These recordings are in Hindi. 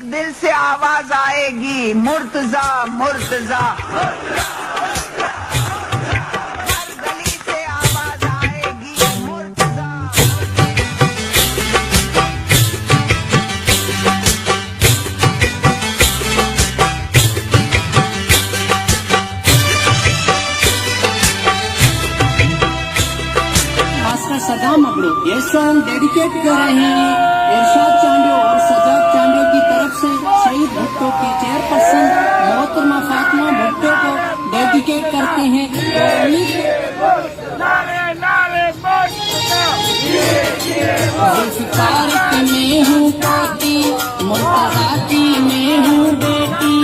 दिल से आवाज आएगी मुर्तजा मुर्तजा, हर गली से आवाज आएगी मुर्तजा। खासकर सदाम अगड़ू ये सॉन्ग डेडिकेट कर रहे हैं इरशाद चांडियो और सजाद चांडियो की तरफ से शहीद भुट्टो के चेयरपर्सन मोहतरमा फातिमा भुट्टो को डेडिकेट करते हैं। जुल्फ़िकार की मैं हूँ पोती, मुर्तज़ा की मैं हूँ बेटी,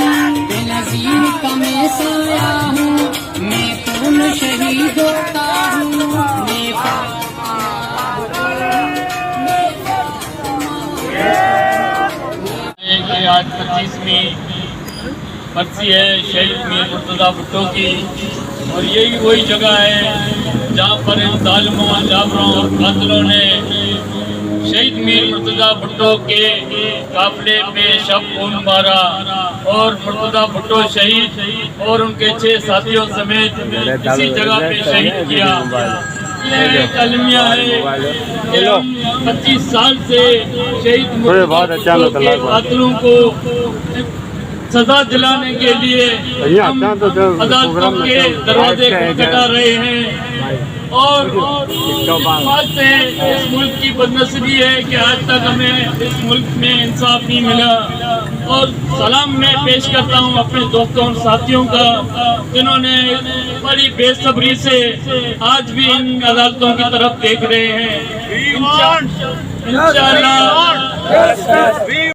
बेनज़ीर का मैं साया हूँ, मैं खून शहीदों का हूँ, आज 25वीं बरसी है शहीद मीर मुर्तज़ा भुट्टो की, और यही वही जगह है जहाँ पर इन ज़ालिमों, जाबरों और कातिलों ने शहीद मीर मुर्तज़ा भुट्टो के काफिले पे शब खून मारा और मुर्तज़ा भुट्टो शहीद और उनके 6 साथियों समेत इसी जगह पे शहीद किया। ये एक अलमिया है कि हम 25 साल से शहीद मुर्तज़ा भुट्टो के कातिलों को सजा दिलाने के लिए हम अदालतों के दरवाजे खटखटा रहे हैं, और बात से इस मुल्क की बदनसीबी है कि आज तक हमें इस मुल्क में इंसाफ नहीं मिला। और सलाम मैं पेश करता हूं अपने दोस्तों और साथियों का, जिन्होंने बड़ी बेसब्री से आज भी इन अदालतों की तरफ देख रहे हैं। इंशाअल्लाह